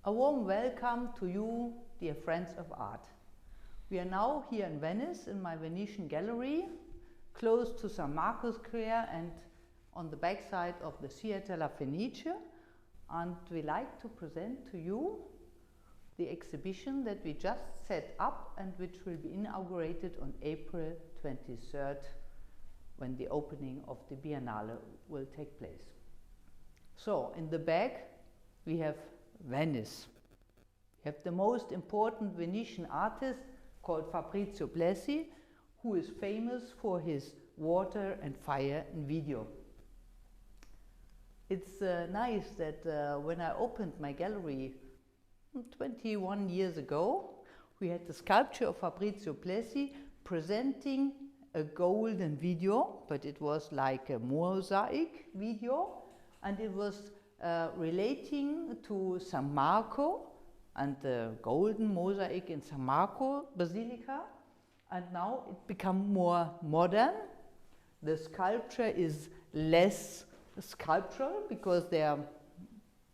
A warm welcome to you, dear friends of art. We are now here in Venice in my Venetian gallery, close to San Marco Square and on the backside of the Theatre Venezia, and we like to present to you the exhibition that we just set up and which will be inaugurated on April 23rd, when the opening of the Biennale will take place. So, in the back we have Venice. We have the most important Venetian artist called Fabrizio Blasi, who is famous for his water and fire in video. It's nice that when I opened my gallery 21 years ago, we had the sculpture of Fabrizio Blasi presenting a golden video, but it was like a mosaic video, and it was relating to San Marco and the golden mosaic in San Marco Basilica, and now it become more modern. The sculpture is less sculptural because there are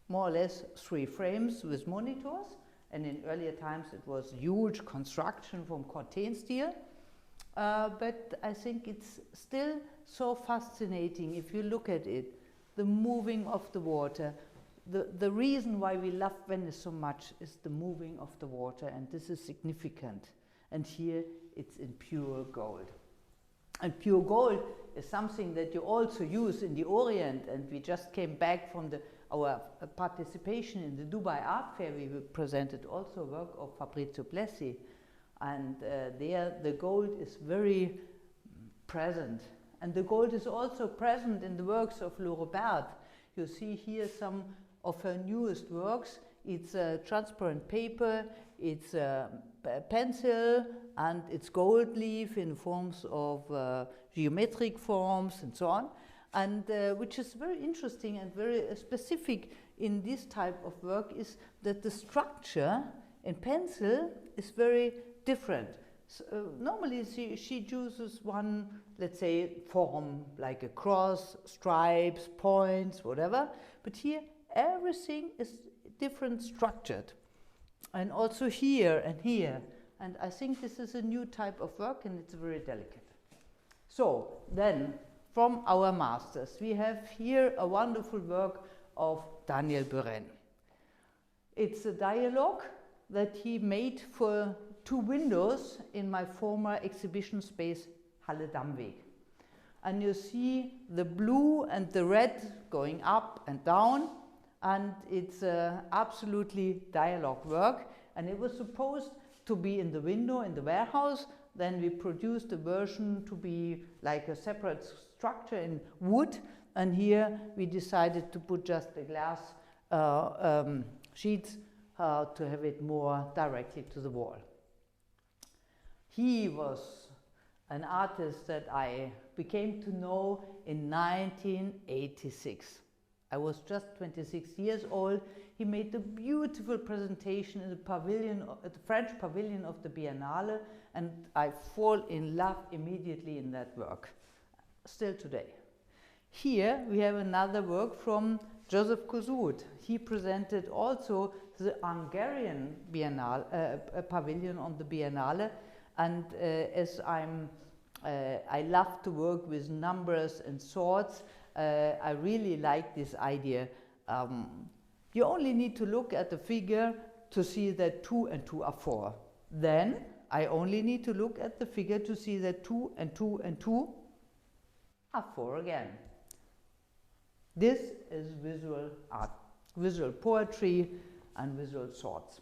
more or less 3 frames with monitors, and in earlier times it was huge construction from corten steel. But I think it's still so fascinating if you look at it, the moving of the water. The reason why we love Venice so much is the moving of the water, and this is significant. And here it's in pure gold. And pure gold is something that you also use in the Orient, and we just came back from our participation in the Dubai Art Fair. We presented also work of Fabrizio Blasi, and there the gold is very present. And the gold is also present in the works of Robert. You see here some of her newest works. It's transparent paper, it's pencil, and it's gold leaf in forms of geometric forms and so on, and which is very interesting and very specific in this type of work is that the structure in pencil is very different. So, normally she chooses one, let's say, form like a cross, stripes, points, whatever, but here everything is different structured, and also here and here, and I think this is a new type of work and it's very delicate. So then from our masters we have here a wonderful work of Daniel Buren. It's a dialogue that he made for 2 windows in my former exhibition space Halle Dammweg. And you see the blue and the red going up and down, and it's absolutely dialogue work, and it was supposed to be in the window in the warehouse. Then we produced a version to be like a separate structure in wood, and here we decided to put just the glass sheets to have it more directly to the wall. He was an artist that I became to know in 1986. I was just 26 years old. He made a beautiful presentation in the pavilion, at the French pavilion of the Biennale, and I fall in love immediately in that work, still today. Here we have another work from Joseph Kosuth. He presented also the Hungarian Biennale, pavilion on the Biennale, and as I love to work with numbers and sorts, I really like this idea. You only need to look at the figure to see that 2 and 2 are 4. Then I only need to look at the figure to see that 2 and 2 and 2 are 4 again. This is visual art, visual poetry and visual thoughts.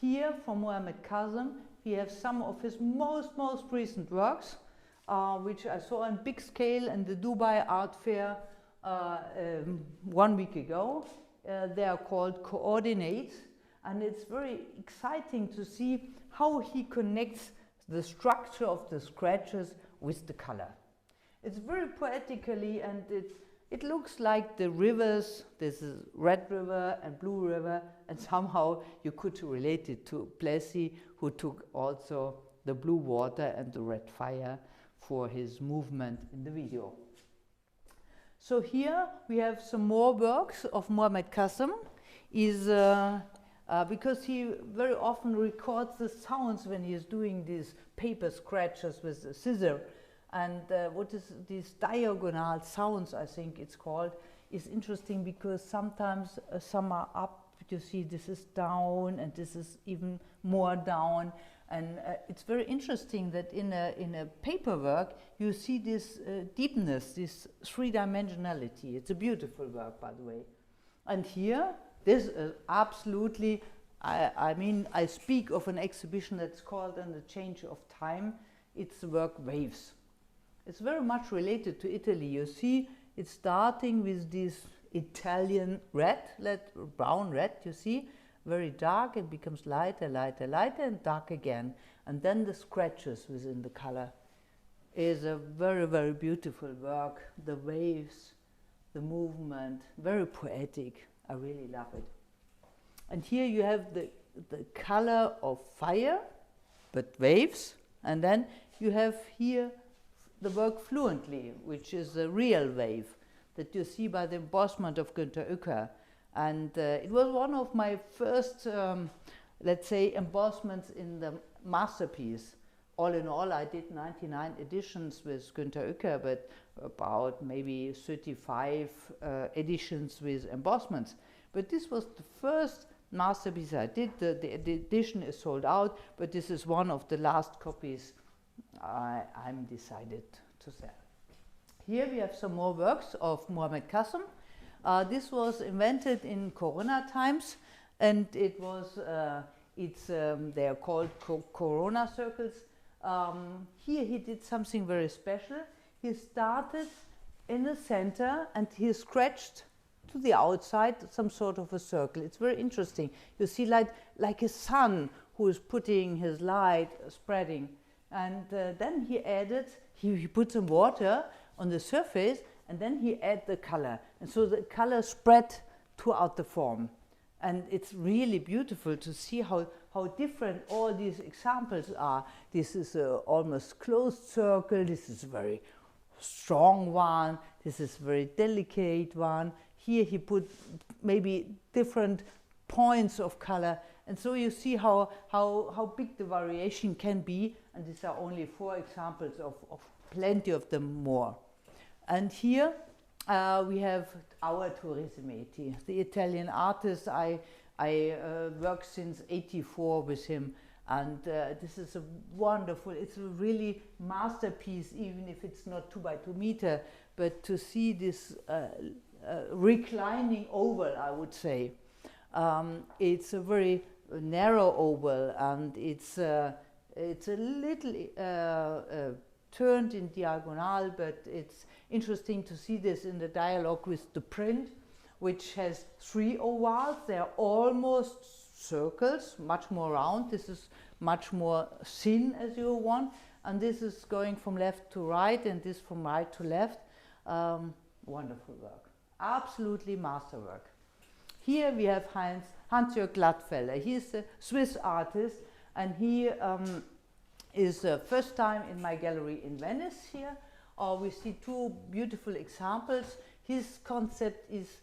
Here from Mohamed Kazem we have some of his most recent works, which I saw on big scale in the Dubai Art Fair 1 week ago. They are called Coordinates, and it's very exciting to see how he connects the structure of the scratches with the color. It's very poetically, and it looks like the rivers. This is Red River and Blue River, and somehow you could relate it to Blasi, who took also the blue water and the red fire for his movement in the video. So here we have some more works of Mohamed Kazem. Is because he very often records the sounds when he is doing these paper scratches with a scissor. And what is these diagonal sounds, I think it's called, is interesting because sometimes some are up. You see, this is down, and this is even more down. And it's very interesting that in a paperwork you see this deepness, this three-dimensionality. It's a beautiful work, by the way. And here, this is absolutely, I mean, I speak of an exhibition that's called "On the Change of Time." It's the work Waves. It's very much related to Italy. You see, it's starting with this Italian red, brown red, you see, very dark. It becomes lighter, lighter, lighter, and dark again. And then the scratches within the color is a very, very beautiful work. The waves, the movement, very poetic. I really love it. And here you have the color of fire, but waves. And then you have here the work Fluently, which is a real wave that you see by the embossment of Günter Uecker. And it was one of my first, let's say, embossments in the masterpiece. All in all, I did 99 editions with Günter Uecker, but about maybe 35 editions with embossments. But this was the first masterpiece I did. The edition is sold out, but this is one of the last copies I'm decided to sell. Here we have some more works of Mohammed Qasim. This was invented in Corona times, and it was, they are called Corona circles. Here he did something very special. He started in the center and he scratched to the outside some sort of a circle. It's very interesting. You see like a sun who is putting his light, spreading. And then he added, he put some water on the surface, and then he added the color. And so the color spread throughout the form. And it's really beautiful to see how different all these examples are. This is an almost closed circle. This is a very strong one. This is a very delicate one. Here he put maybe different points of color. And so you see how big the variation can be. And these are only 4 examples of plenty of them more. And here we have our Turismetti, the Italian artist. I worked since '84 with him, and this is a wonderful, it's a really masterpiece, even if it's not 2 by 2 meter, but to see this reclining oval, I would say. It's a very narrow oval, and it's a little turned in diagonal, but it's interesting to see this in the dialogue with the print, which has 3 ovals. They're almost circles, much more round. This is much more thin as you want, and this is going from left to right, and this from right to left. Wonderful work, absolutely masterwork. Here we have Hans-Jörg Glattfelder. He's a Swiss artist, and he is first time in my gallery in Venice here. We see 2 beautiful examples. His concept is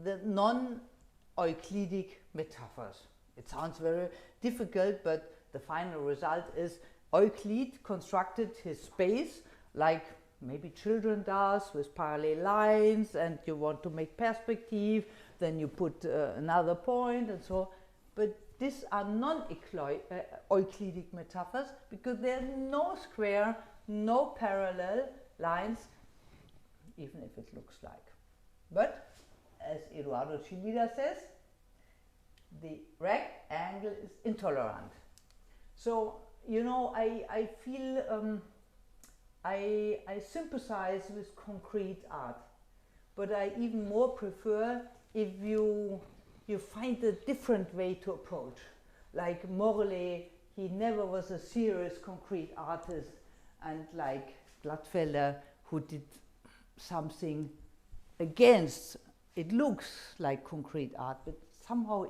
the non-Euclidic metaphors. It sounds very difficult, but the final result is Euclid constructed his space like maybe children does, with parallel lines, and you want to make perspective, then you put another point and so. But these are non-Euclidic metaphors because there are no square, no parallel lines, even if it looks like. But as Eduardo Chillida says, the rectangle is intolerant. So, you know, I feel, I sympathize with concrete art, but I even more prefer if you find a different way to approach. Like Morley, he never was a serious concrete artist, and like Glattfelder, who did something against, it looks like concrete art, but somehow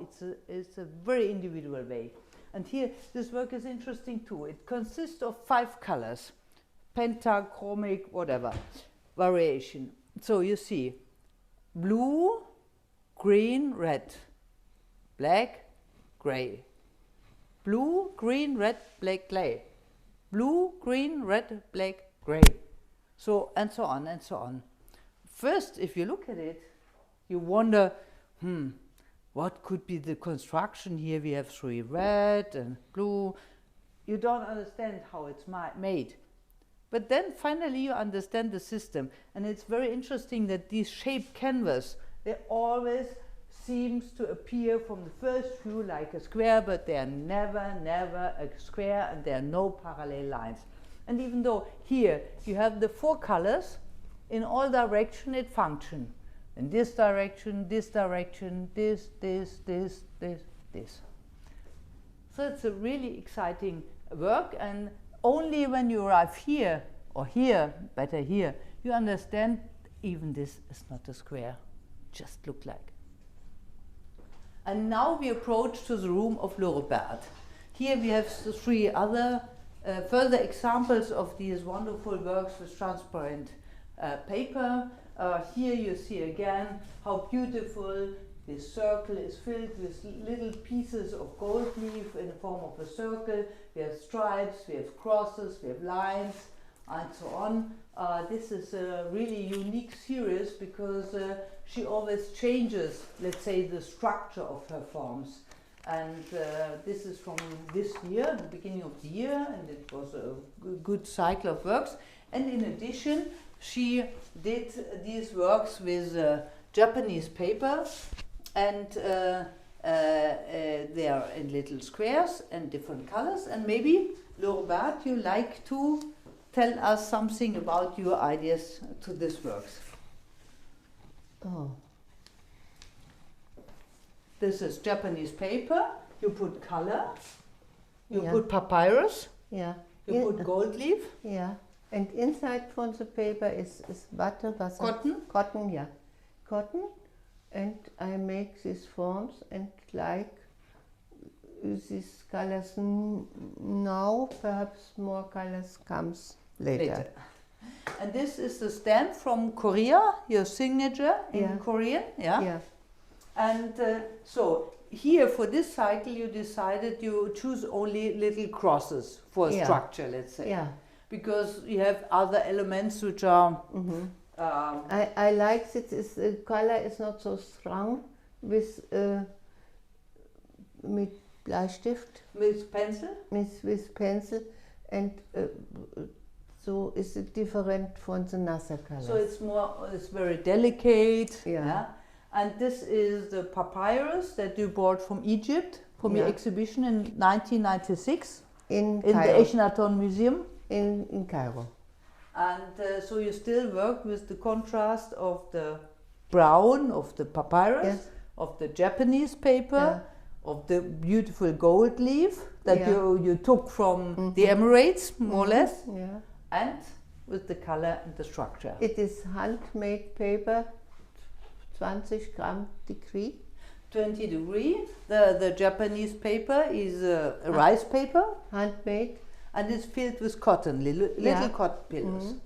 it's a very individual way. And here, this work is interesting too. It consists of 5 colors, pentachromic, whatever, variation. So you see blue, green, red, black, gray. Blue, green, red, black, gray. Blue, green, red, black, gray. So, and so on and so on. First, if you look at it, you wonder, what could be the construction here? We have 3 red and blue. You don't understand how it's made. But then finally you understand the system. And it's very interesting that these shaped canvas, they always seems to appear from the first view like a square, but they are never a square, and there are no parallel lines. And even though here you have the 4 colors, in all direction it functions. In this direction, this, this. So it's a really exciting work, and only when you arrive here, or here, better here, you understand even this is not a square, just look like. And now we approach to the room of Laurent. Here we have 3 other further examples of these wonderful works with transparent paper. Here you see again how beautiful this circle is filled with little pieces of gold leaf in the form of a circle. We have stripes, we have crosses, we have lines, and so on. This is a really unique series because she always changes, let's say, the structure of her forms. And this is from this year, the beginning of the year, and it was a good cycle of works. And in addition, she did these works with Japanese paper, and they are in little squares and different colors. And maybe, Laurent, you like to tell us something about your ideas to these works. Oh. This is Japanese paper. You put color, you put papyrus, you put gold leaf. Yeah. And inside from the paper is butter, cotton. Cotton, yeah. Cotton. And I make these forms and like these colors now, perhaps more colors comes later. And this is the stamp from Korea, your signature in Korean, yeah? And so here for this cycle you decided you choose only little crosses for a structure, let's say. Yeah. Because you have other elements which are... I like that the color is not so strong with Bleistift. With pencil? With pencil, and so is it different from the nasser color. So it's very delicate. Yeah. And this is the papyrus that you brought from Egypt from your exhibition in 1996 in the Echnaton Museum. In Cairo. And so you still work with the contrast of the brown of the papyrus, of the Japanese paper, of the beautiful gold leaf that you took from the Emirates, more or less, and with the color and the structure. It is handmade paper, 20 gram degree. 20 degree. The Japanese paper is a rice paper. Handmade. And it's filled with cotton, little cotton pillows.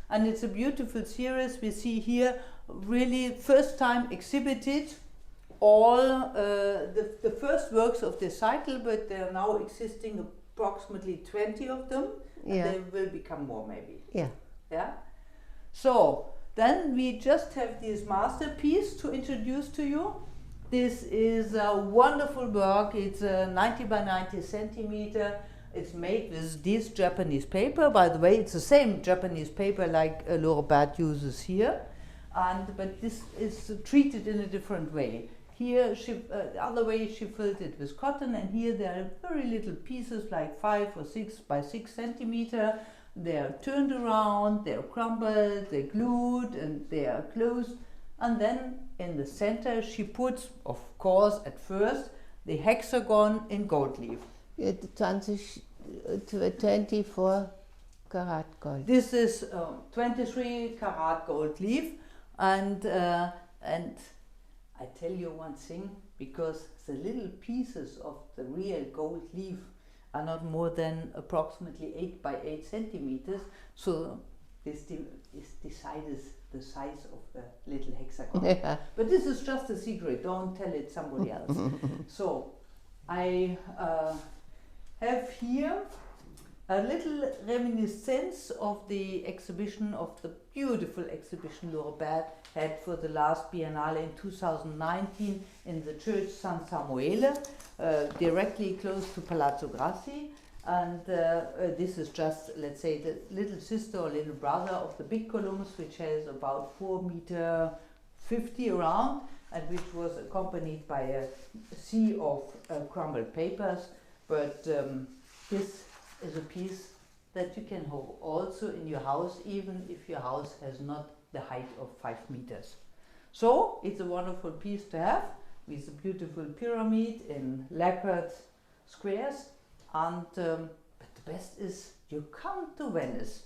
And it's a beautiful series. We see here really first time exhibited all the first works of this cycle, but there are now existing approximately 20 of them. And there will become more maybe. Yeah. So then we just have this masterpiece to introduce to you. This is a wonderful work. It's 90 by 90 centimeter. It's made with this Japanese paper. By the way, it's the same Japanese paper like Laurent uses here, but this is treated in a different way. Here, the other way she filled it with cotton, and here there are very little pieces like 5 or 6 by 6 centimeter. They are turned around, they are crumbled, they're glued, and they are closed. And then in the center she puts, of course, at first, the hexagon in gold leaf. 24 karat gold. This is 23 karat gold leaf, and I tell you one thing, because the little pieces of the real gold leaf are not more than approximately 8 by 8 centimeters, so this decides the size of the little hexagon. But this is just a secret, don't tell it somebody else. So I have here a little reminiscence of the exhibition, of the beautiful exhibition Dorothea had for the last Biennale in 2019 in the church San Samuele, directly close to Palazzo Grassi. And this is just, let's say, the little sister or little brother of the big columns, which has about 4.50 meters around, and which was accompanied by a sea of crumbled papers. But this is a piece that you can hold also in your house, even if your house has not the height of 5 meters. So it's a wonderful piece to have, with a beautiful pyramid in lacquered squares. And but the best is you come to Venice.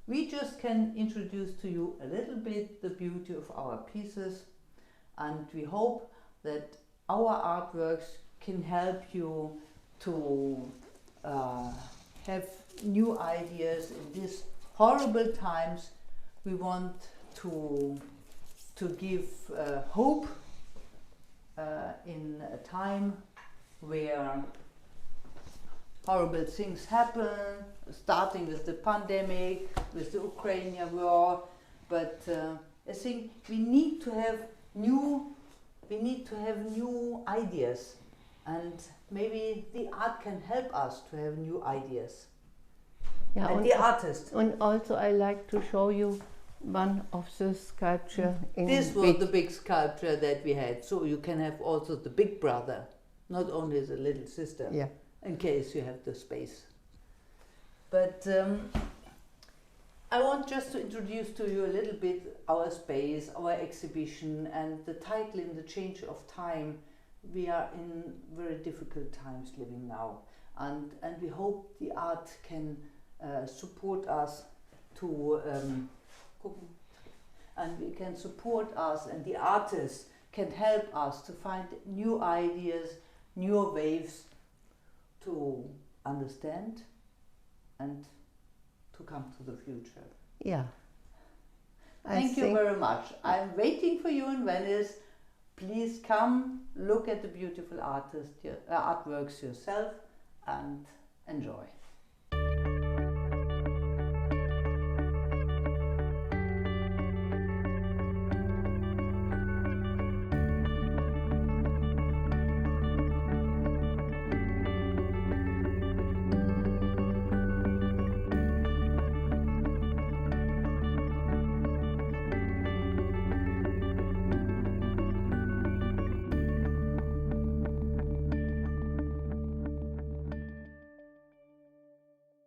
We just can introduce to you a little bit the beauty of our pieces, and we hope that our artworks can help you to have new ideas in these horrible times. We want to give hope in a time where horrible things happen, starting with the pandemic, with the Ukrainian war. But I think we need to have new ideas, and maybe the art can help us to have new ideas. Yeah, and the artist. And also I like to show you one of the sculpture in this was the big sculpture that we had, so you can have also the big brother, not only the little sister. Yeah. In case you have the space. But I want just to introduce to you a little bit our space, our exhibition, and the title in the change of time. We are in very difficult times living now, and we hope the art can support us to and we can support us, and the artists can help us to find new ideas, new ways to understand and to come to the future. Yeah. Thank you very much. I'm waiting for you in Venice. Please come, look at the beautiful artworks yourself, and enjoy.